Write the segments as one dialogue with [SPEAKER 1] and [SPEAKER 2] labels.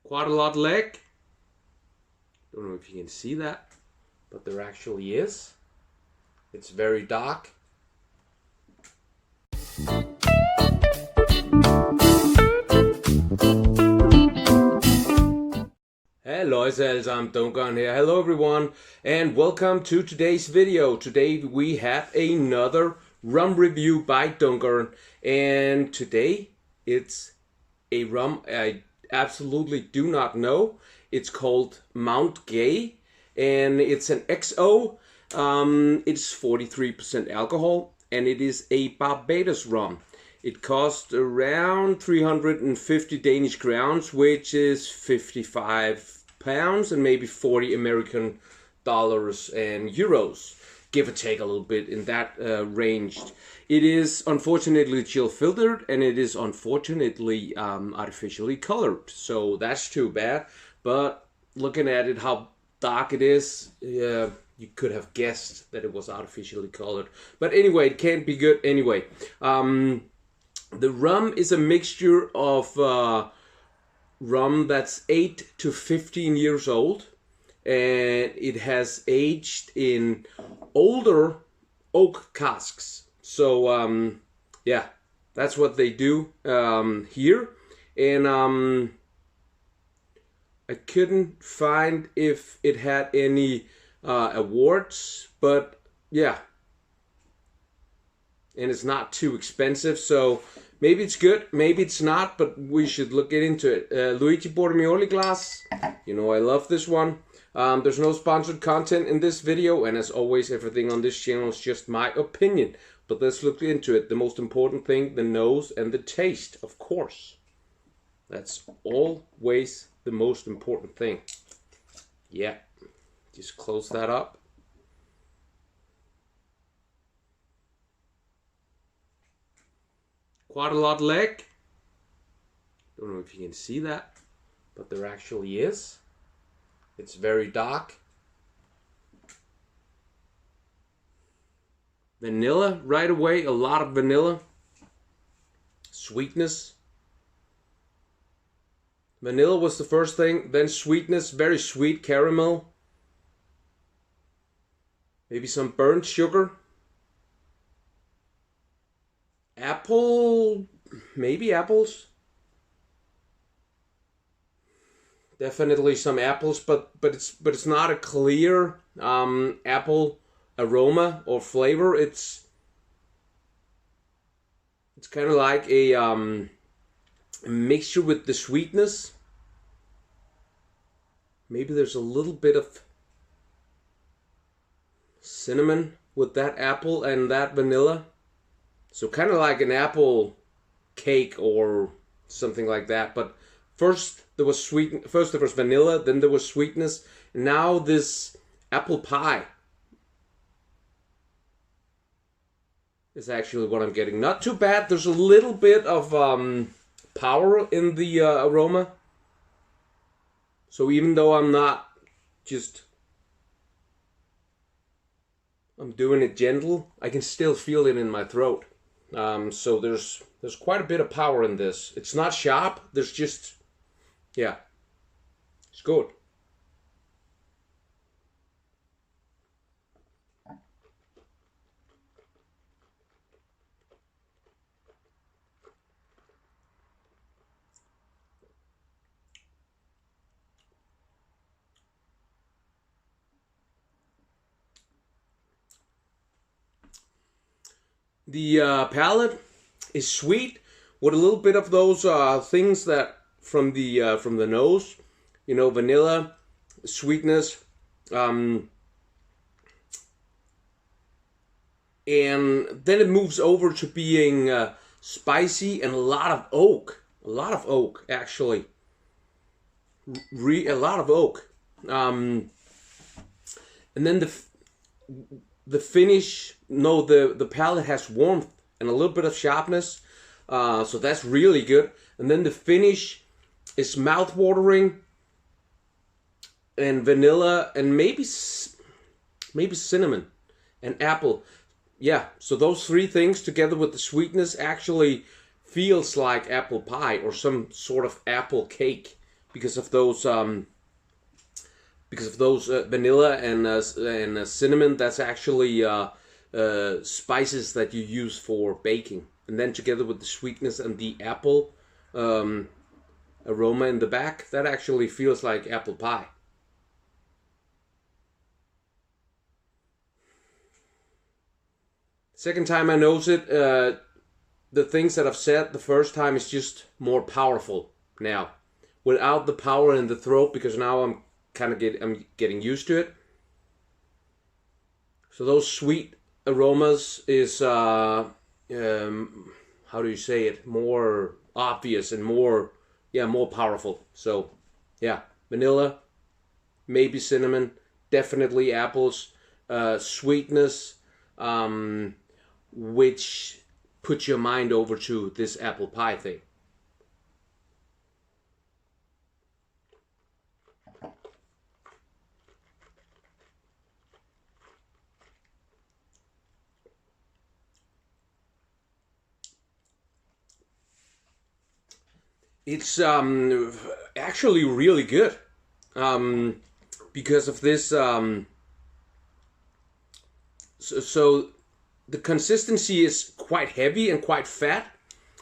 [SPEAKER 1] quite a lot leg. Don't know if you can see that, but there actually is. It's very dark. Hello alle sammen, Dunkeren here. Hello everyone and welcome to today's video. Today we have another rum review by Dunkeren, and today it's a rum I absolutely do not know. It's called Mount Gay and it's an XO. It's 43% alcohol and it is a Barbados rum. It cost around 350 Danish crowns, which is 55 pounds and maybe 40 American dollars and euros, give or take a little bit in that range. It is unfortunately chill filtered and it is unfortunately artificially colored, so that's too bad. But looking at it, how dark it is, you could have guessed that it was artificially colored. But anyway, it can't be good anyway. The rum is a mixture of rum that's 8 to 15 years old, and it has aged in older oak casks. So yeah, that's what they do here. And I couldn't find if it had any awards, but yeah, and it's not too expensive, so maybe it's good, maybe it's not, but we should look into it. Luigi Bormioli glass, you know I love this one. There's no sponsored content in this video, and as always, everything on this channel is just my opinion. But let's look into it. The most important thing, the nose and the taste, of course. That's always the most important thing. Yeah, just close that up. Quite a lot leg. Don't know if you can see that, but there actually is. It's very dark. Vanilla right away, a lot of vanilla. Sweetness. Vanilla was the first thing, then sweetness, very sweet caramel. Maybe some burnt sugar. Apple, maybe apples. Definitely some apples, but it's not a clear apple aroma or flavor. It's kind of like a mixture with the sweetness. Maybe there's a little bit of cinnamon with that apple and that vanilla. So kind of like an apple cake or something like that. But first there was vanilla, then there was sweetness, and now this apple pie is actually what I'm getting. Not too bad. There's a little bit of power in the aroma. So even though I'm not just, I'm doing it gentle, I can still feel it in my throat. So there's quite a bit of power in this. It's not sharp. There's just, yeah, it's good. The palate is sweet with a little bit of those things that from the nose, you know, vanilla, sweetness, and then it moves over to being spicy and a lot of oak actually, a lot of oak, and then the finish, no, the palate has warmth and a little bit of sharpness, so that's really good. And then the finish is mouth-watering and vanilla and maybe cinnamon and apple. Yeah, so those three things together with the sweetness actually feels like apple pie or some sort of apple cake, because of those vanilla and cinnamon. That's actually spices that you use for baking, and then together with the sweetness and the apple aroma in the back, that actually feels like apple pie. Second time I notice it, the things that I've said the first time is just more powerful now, without the power in the throat, because now I'm getting used to it. So those sweet aromas is how do you say it, more obvious and more powerful. So yeah, vanilla, maybe cinnamon, definitely apples, sweetness, which puts your mind over to this apple pie thing. It's actually really good because of this. So the consistency is quite heavy and quite fat,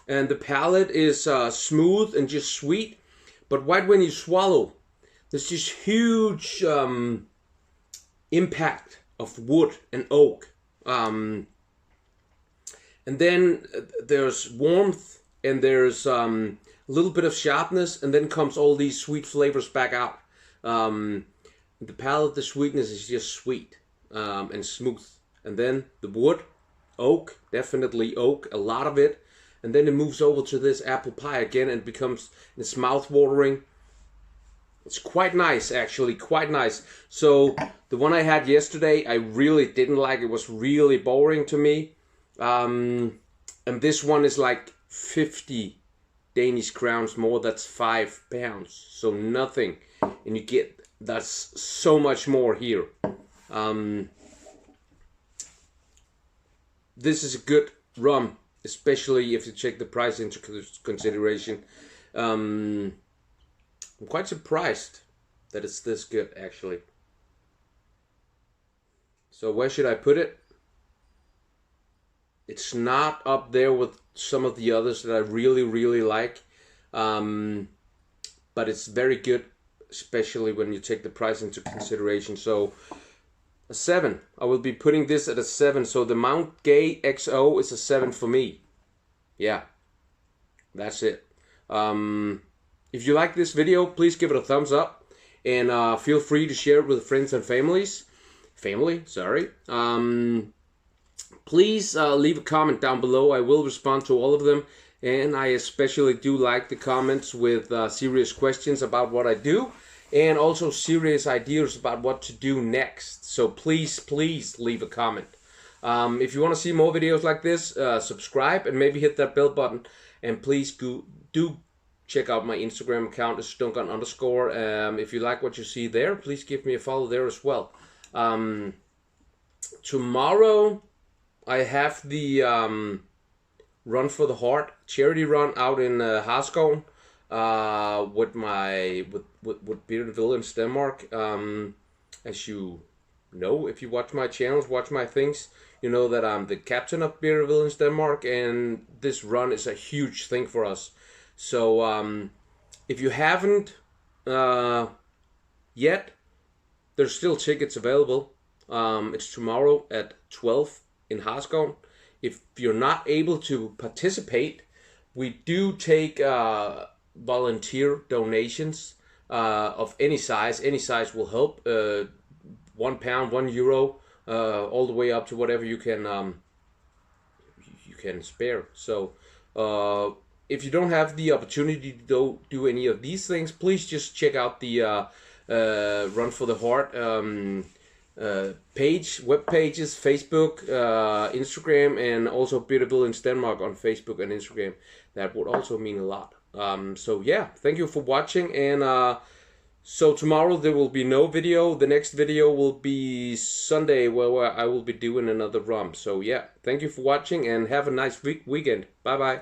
[SPEAKER 1] and the palate is smooth and just sweet. But right when you swallow, there's this huge impact of wood and oak, and then there's warmth, and there's a little bit of sharpness, and then comes all these sweet flavors back out. The palate, the sweetness is just sweet and smooth, and then the wood, oak, definitely oak, a lot of it, and then it moves over to this apple pie again, and becomes, it's mouth-watering. It's quite nice, actually, quite nice. So the one I had yesterday, I really didn't like. It was really boring to me. And this one is like 50 Danish crowns more. That's 5 pounds, so nothing. And you get, that's so much more here. This is a good rum, especially if you take the price into consideration. I'm quite surprised that it's this good, actually. So where should I put it? It's not up there with some of the others that I really like, but it's very good, especially when you take the price into consideration. So a 7. I will be putting this at a 7. So the Mount Gay XO is a 7 for me. Yeah, that's it. If you like this video, please give it a thumbs up, and feel free to share it with friends and family. Sorry. Please leave a comment down below. I will respond to all of them, and I especially do like the comments with serious questions about what I do, and also serious ideas about what to do next. So please leave a comment. If you want to see more videos like this, subscribe and maybe hit that bell button, and please do check out my Instagram account, is Dunkeren_. If you like what you see there, please give me a follow there as well. Tomorrow I have the Run for the Heart charity run out in Harskoven with Bearded Villains Denmark. As you know, if you watch my channels, watch my things, you know that I'm the captain of Bearded Villains Denmark, and this run is a huge thing for us. So if you haven't yet, there's still tickets available. It's tomorrow at 12 in Harskoven. If you're not able to participate, we do take volunteer donations of any size. Any size will help. £1, €1, all the way up to whatever you can spare. So if you don't have the opportunity to do any of these things, please just check out the Run for the Heart web pages, Facebook, Instagram, and also Bearded Villains Denmark on Facebook and Instagram. That would also mean a lot. So yeah, thank you for watching, and so tomorrow there will be no video. The next video will be Sunday, where I will be doing another rum. So yeah, thank you for watching, and have a nice weekend. Bye bye.